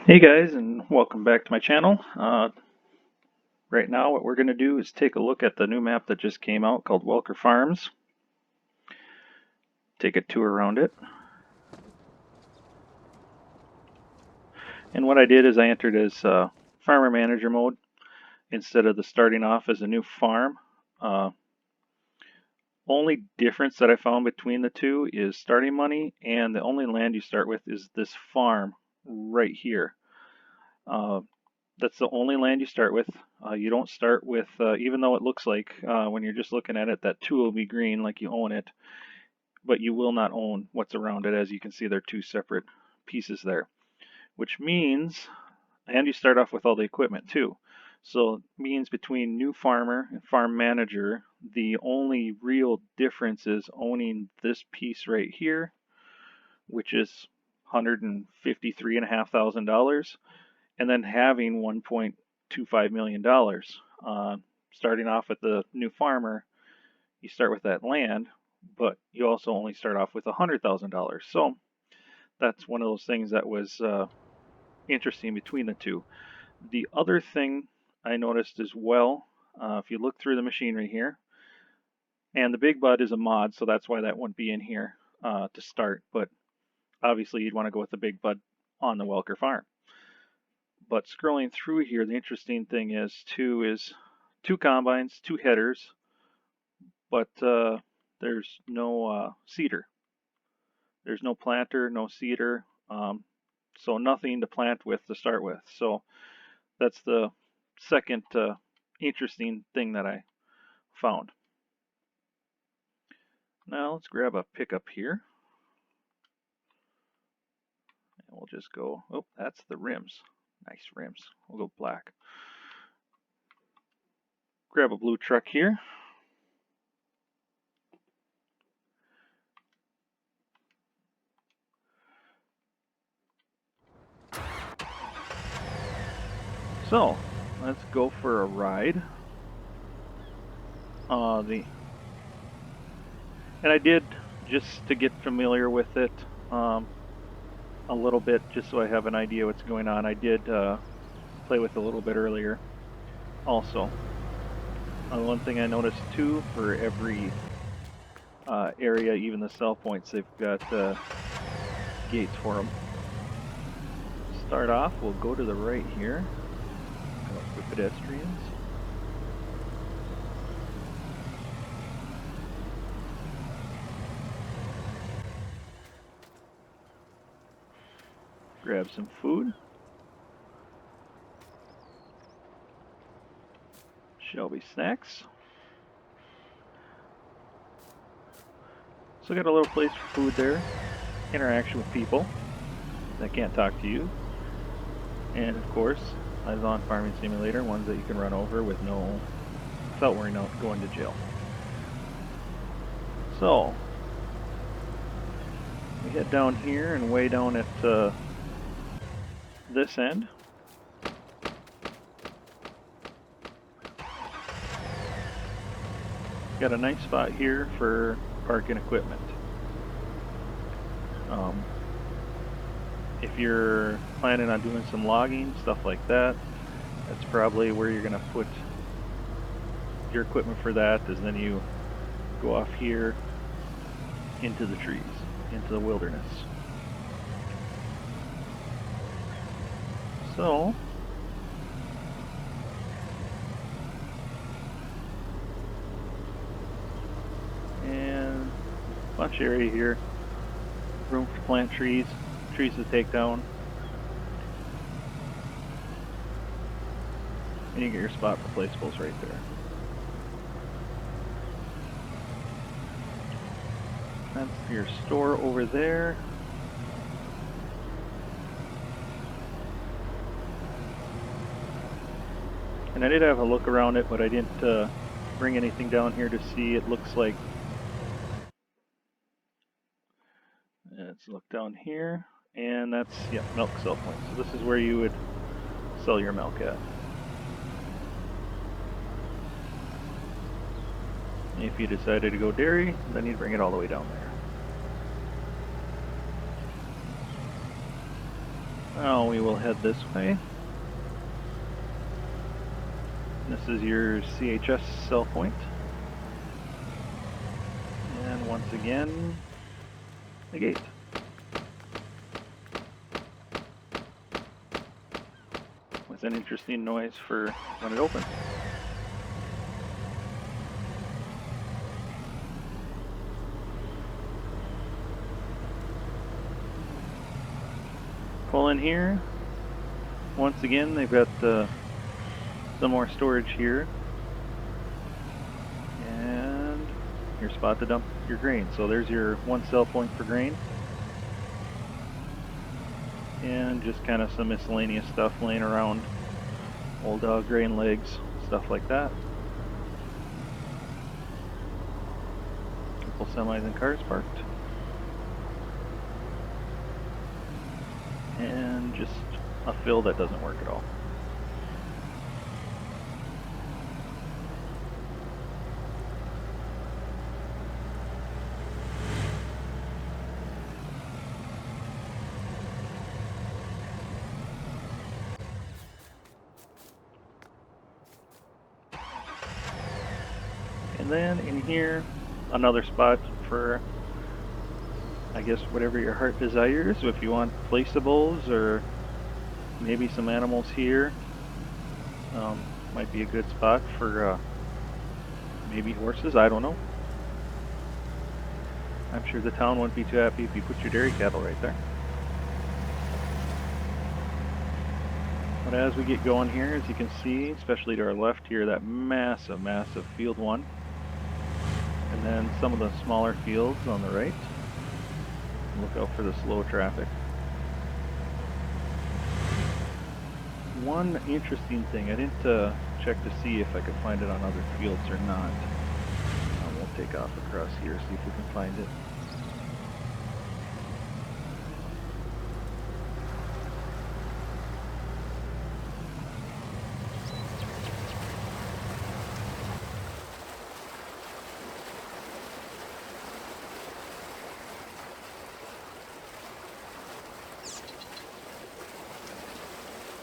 Hey guys, and welcome back to my channel. Right now what we're going to do is take a look at the new map that just came out called Welker Farms. Take a tour around it. And what I did is I entered as farmer manager mode instead of the starting off as a new farm. Only difference that I found between the two is starting money, and the only land you start with is this farm right here. That's the only land you start with. You don't start with, even though it looks like when you're just looking at it that 2 will be green like you own it, but you will not own what's around it. As you can see, they're two separate pieces there, which means, and you start off with all the equipment too. So it means between new farmer and farm manager, the only real difference is owning this piece right here, which is $153,500, and then having $1.25 million. Starting off with the new farmer, you start with that land, but you also only start off with $100,000. So that's one of those things that was interesting between the two. The other thing I noticed as well, if you look through the machinery here, and the Big Bud is a mod, so that's why that wouldn't be in here to start, but obviously you'd want to go with the Big Bud on the Welker farm. But scrolling through here, the interesting thing is two combines, two headers, but there's no seeder. There's no planter, no seeder, so nothing to plant with to start with. So that's the second interesting thing that I found. Now let's grab a pickup here. And we'll just go, oh, that's the rims. Nice rims. We'll go black. Grab a blue truck here. So let's go for a ride. And I did, just to get familiar with it a little bit, just so I have an idea what's going on, I did play with it a little bit earlier also. One thing I noticed too, for every area, even the sell points, they've got gates for them. Start off, we'll go to the right here, go for pedestrians. Grab some food. Shelby Snacks. So got a little place for food there. Interaction with people that can't talk to you. And of course, as on Farming Simulator, ones that you can run over without worrying about going to jail. So we head down here, and way down at this end, got a nice spot here for parking equipment. If you're planning on doing some logging, stuff like that, that's probably where you're going to put your equipment for that, is then you go off here into the trees, into the wilderness. So and bunch of area here, room to plant trees to take down, and you get your spot for placeables right there. That's your store over there. And I did have a look around it, but I didn't bring anything down here to see. It looks like, let's look down here, and that's, yeah, milk sell point. So this is where you would sell your milk at. If you decided to go dairy, then you'd bring it all the way down there. Now we will head this way. This is your CHS sell point. And once again, the gate. With an interesting noise for when it opens. Pull in here. Once again, they've got some more storage here. And your spot to dump your grain. So there's your one sell point for grain. And just kind of some miscellaneous stuff laying around. Old grain legs, stuff like that. Couple semis and cars parked. And just a fill that doesn't work at all. And then in here, another spot for, I guess, whatever your heart desires. So if you want placeables or maybe some animals here, might be a good spot for maybe horses, I don't know. I'm sure the town wouldn't be too happy if you put your dairy cattle right there. But as we get going here, as you can see, especially to our left here, that massive, massive field one. And then some of the smaller fields on the right. Look out for the slow traffic. One interesting thing, I didn't check to see if I could find it on other fields or not. We'll take off across here, see if we can find it.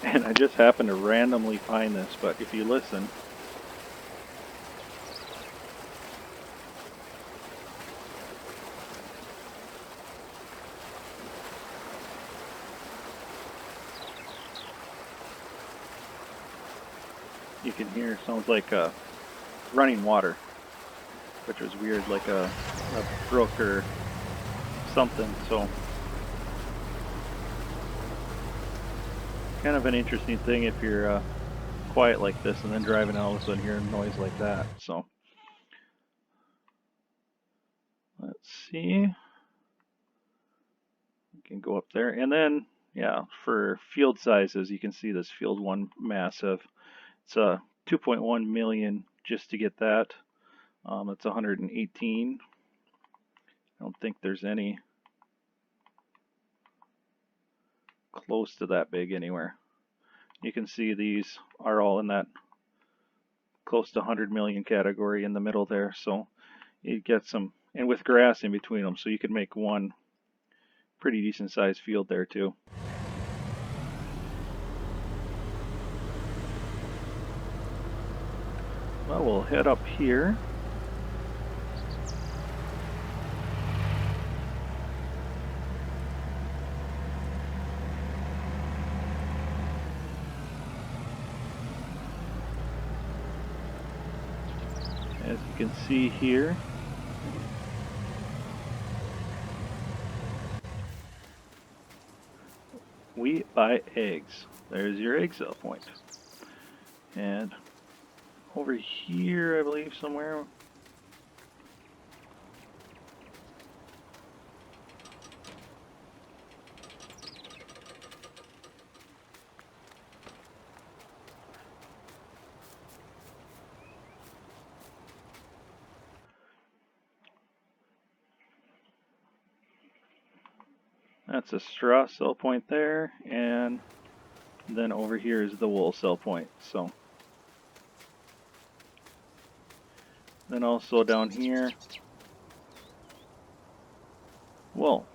And I just happened to randomly find this, but if you listen, you can hear, sounds like running water, which was weird, like a brook or something. So kind of an interesting thing if you're quiet like this and then driving all of a sudden hear a noise like that. So let's see, we can go up there, and then yeah, for field sizes, you can see this field one massive. It's 2.1 million just to get that. It's 118. I don't think there's any close to that big anywhere. You can see these are all in that close to 100 million category in the middle there. So you get some, and with grass in between them, so you can make one pretty decent sized field there too. Well, we'll head up here. As you can see here, we buy eggs. There's your egg sale point. And over here, I believe somewhere, that's a straw sell point there, and then over here is the wool sell point. So then also down here, wool.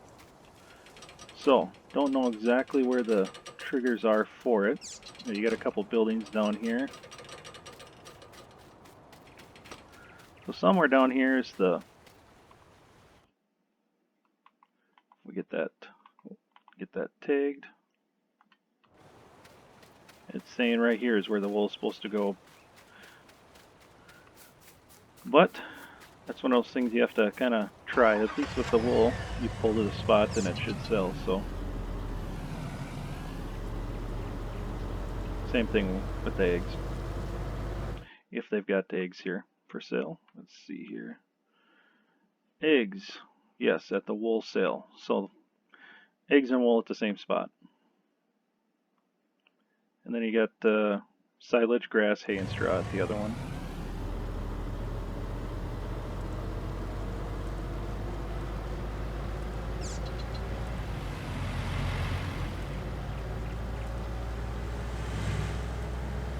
So don't know exactly where the triggers are for it. You got a couple buildings down here. So somewhere down here is the, we get that tagged. It's saying right here is where the wool is supposed to go. But that's one of those things you have to kind of try. At least with the wool, you pull to the spot and it should sell. So same thing with the eggs. If they've got the eggs here for sale. Let's see here. Eggs, yes, at the wool sale. So eggs and wool at the same spot. And then you got silage, grass, hay, and straw at the other one.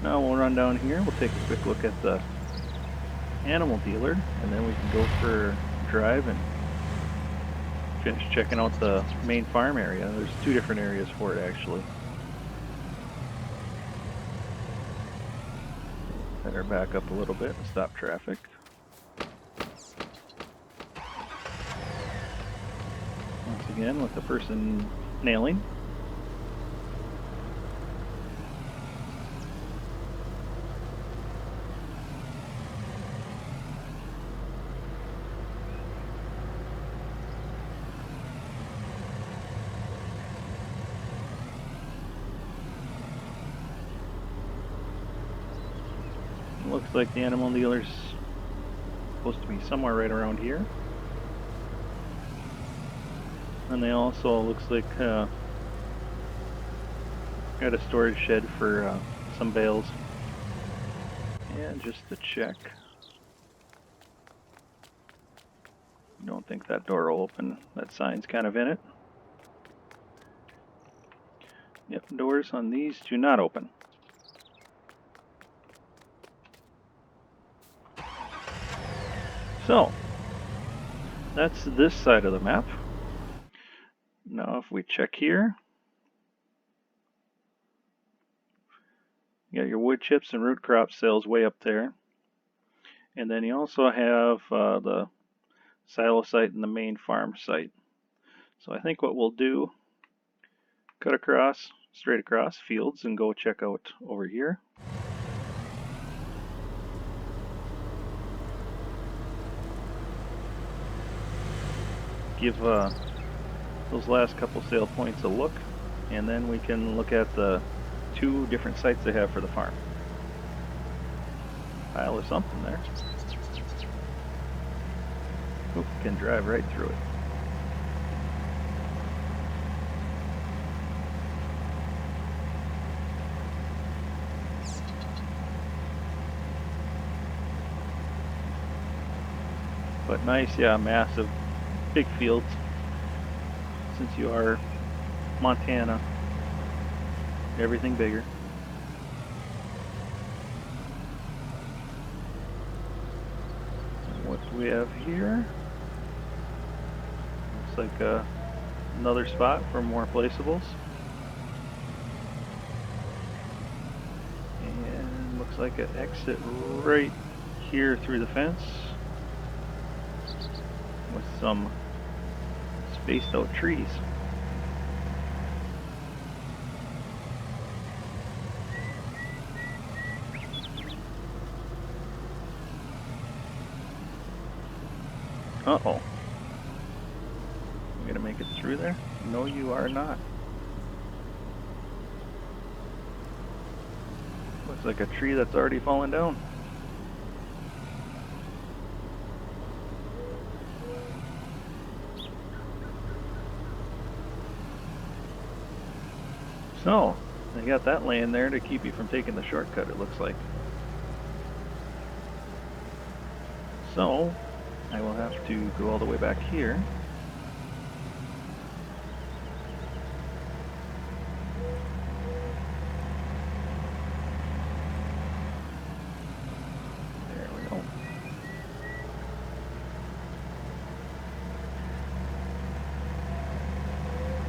Now we'll run down here, we'll take a quick look at the animal dealer, and then we can go for a drive and finish checking out the main farm area. There's two different areas for it actually. Better back up a little bit and stop traffic. Once again with the person nailing. Looks like the animal dealer's supposed to be somewhere right around here. And they also, looks like, got a storage shed for some bales. And just to check, don't think that door will open. That sign's kind of in it. Yep, doors on these do not open. So, that's this side of the map. Now if we check here, you got your wood chips and root crop sales way up there. And then you also have the silo site and the main farm site. So I think what we'll do, cut across, straight across fields and go check out over here. Give those last couple sale points a look, and then we can look at the two different sites they have for the farm. Pile of something there. Oop, can drive right through it. But nice, yeah, massive, big fields. Since you are Montana, everything bigger. And what do we have here? Looks like another spot for more placeables. And looks like an exit right here through the fence with some spaced out trees. Uh-oh. You gonna make it through there? No, you are not. Looks like a tree that's already fallen down. So, they got that laying there to keep you from taking the shortcut, it looks like. So, I will have to go all the way back here. There we go.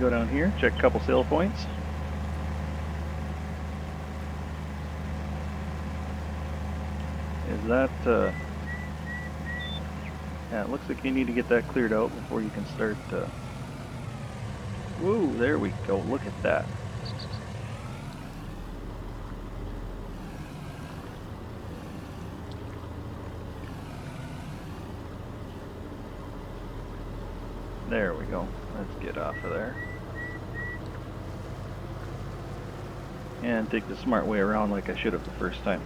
Go down here, check a couple sale points. Is that, yeah, it looks like you need to get that cleared out before you can start, woo, there we go, look at that. There we go. Let's get off of there. And take the smart way around like I should have the first time.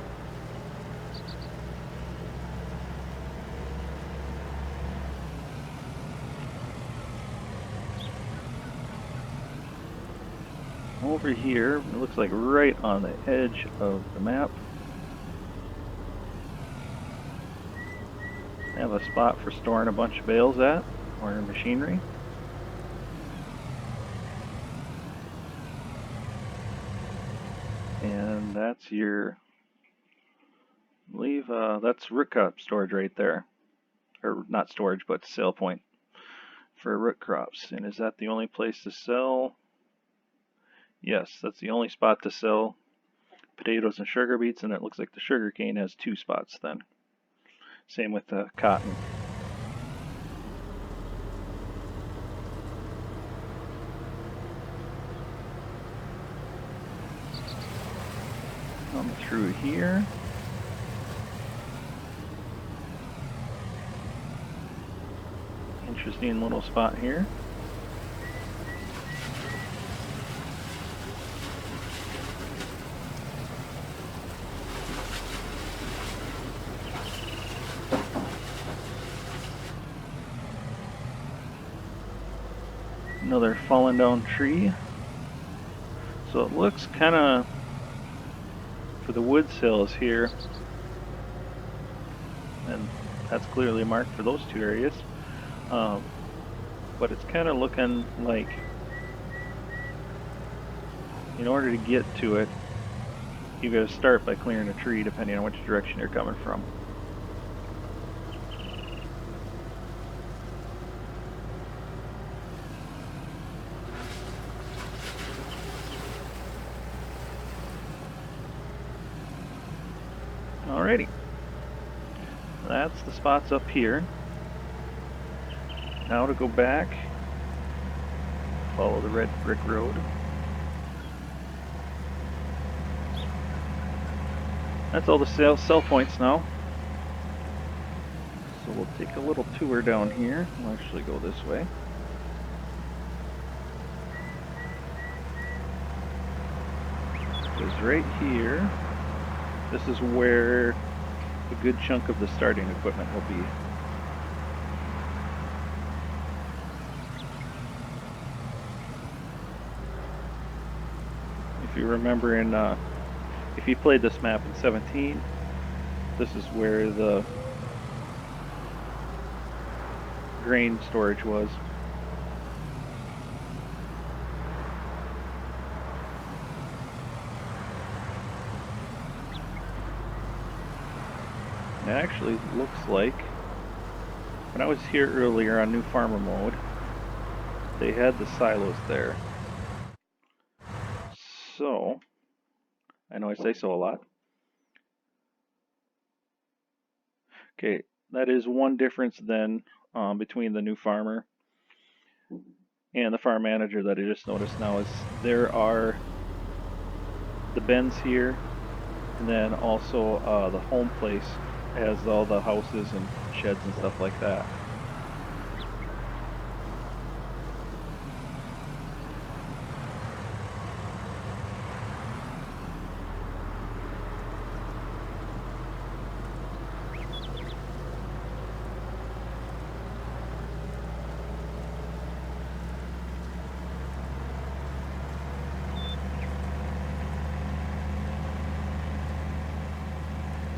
Over here, it looks like right on the edge of the map, I have a spot for storing a bunch of bales at, or machinery. And that's your, I believe, that's root crop storage right there. Or not storage, but sale point for root crops. And is that the only place to sell? Yes, that's the only spot to sell potatoes and sugar beets, and it looks like the sugar cane has 2 spots then. Same with the cotton. Come through here. Interesting little spot here. Another fallen down tree. So it looks kind of, for the wood cells here, and that's clearly marked for those 2 areas, but it's kind of looking like in order to get to it, you got to start by clearing a tree depending on which direction you're coming from. Alrighty, that's the spots up here. Now to go back, follow the red brick road. That's all the sell points now. So we'll take a little tour down here. We'll actually go this way. Because right here, this is where a good chunk of the starting equipment will be. If you remember if you played this map in 17, this is where the grain storage was. It actually looks like, when I was here earlier on New Farmer mode, they had the silos there. So, I know I say so a lot. Okay, that is one difference then between the New Farmer and the farm manager that I just noticed now is there are the bins here, and then also the home place has all the houses and sheds and stuff like that.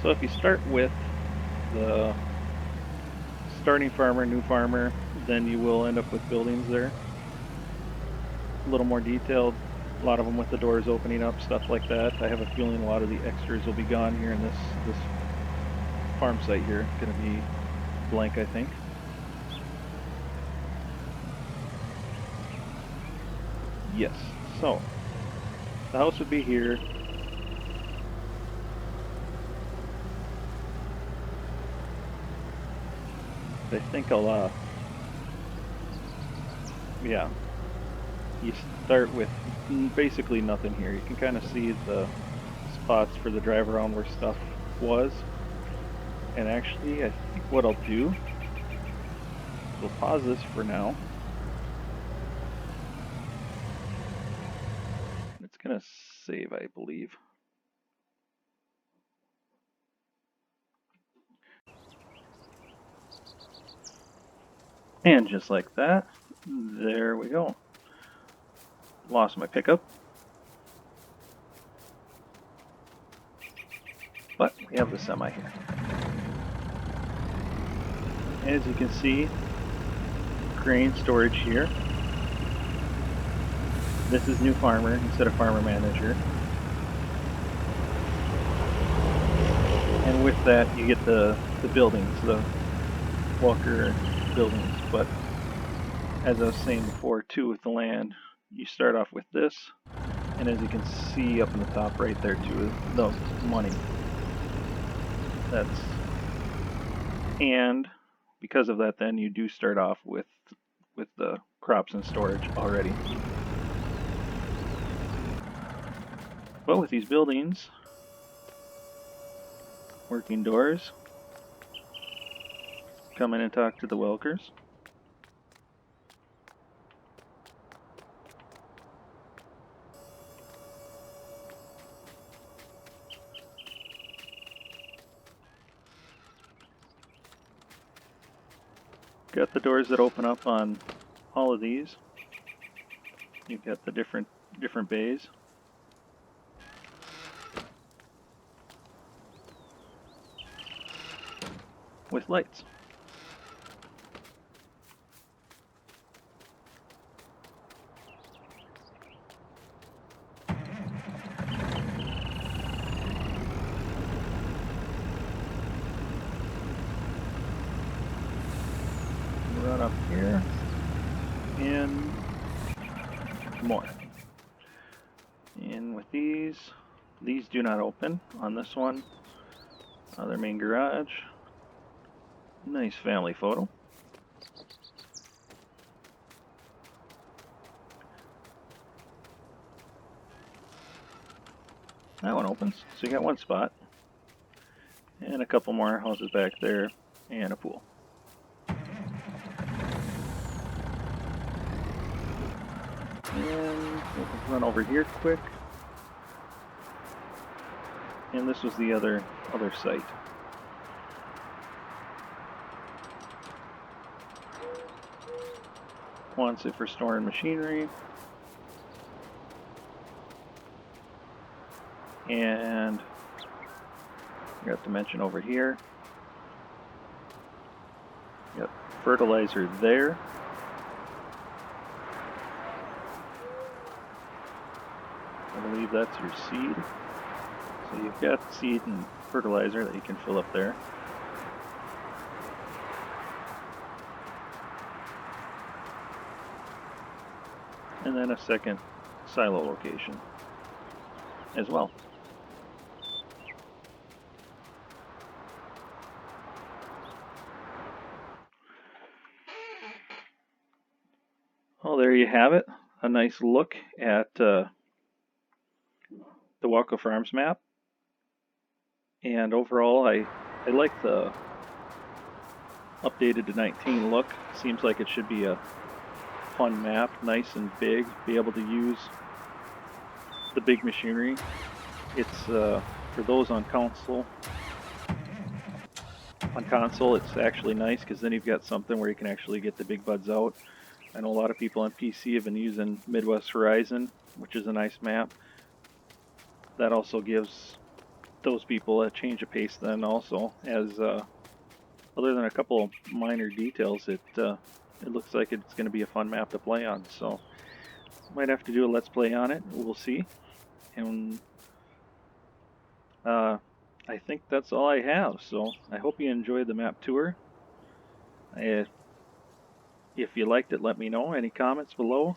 So if you start with the starting farmer, New Farmer, then you will end up with buildings there. A little more detailed, a lot of them with the doors opening up, stuff like that. I have a feeling a lot of the extras will be gone here in this farm site here. It's going to be blank, I think. Yes, so the house would be here. I think I'll, yeah, you start with basically nothing here. You can kind of see the spots for the drive around where stuff was. And actually, I think what I'll do, we'll pause this for now. It's gonna save, I believe. And just like that, there we go. Lost my pickup. But we have the semi here. As you can see, grain storage here. This is new farmer instead of farmer manager. And with that, you get the buildings, the Welker buildings. But as I was saying before, too, with the land, you start off with this. And as you can see up in the top right there, too, the money. And because of that, then you do start off with the crops and storage already. But with these buildings, working doors, come in and talk to the Welkers. Got the doors that open up on all of these. You've got the different bays. With lights. Run up here and more. And with these do not open on this one. Their main garage. Nice family photo. That one opens, so you got one spot. And a couple more houses back there, and a pool. And we'll run over here quick. And this was the other site. Wants it for storing machinery. And I got to mention over here. Got fertilizer there. I believe that's your seed. So you've got seed and fertilizer that you can fill up there. And then a second silo location as well. Well, there you have it. A nice look at the Welker Farms map. And overall, I like the updated to 19 look. Seems like it should be a fun map, nice and big, be able to use the big machinery. It's for those on console. On console, it's actually nice because then you've got something where you can actually get the big buds out. I know a lot of people on PC have been using Midwest Horizon, which is a nice map. That also gives those people a change of pace then also, as other than a couple of minor details, it looks like it's going to be a fun map to play on. So might have to do a let's play on it. We'll see. And I think that's all I have. So I hope you enjoyed the map tour. If you liked it, let me know. Any comments below,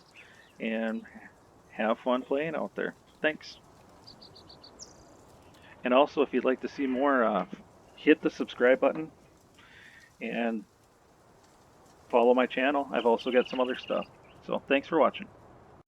and have fun playing out there. Thanks. And also, if you'd like to see more, hit the subscribe button and follow my channel. I've also got some other stuff. So thanks for watching.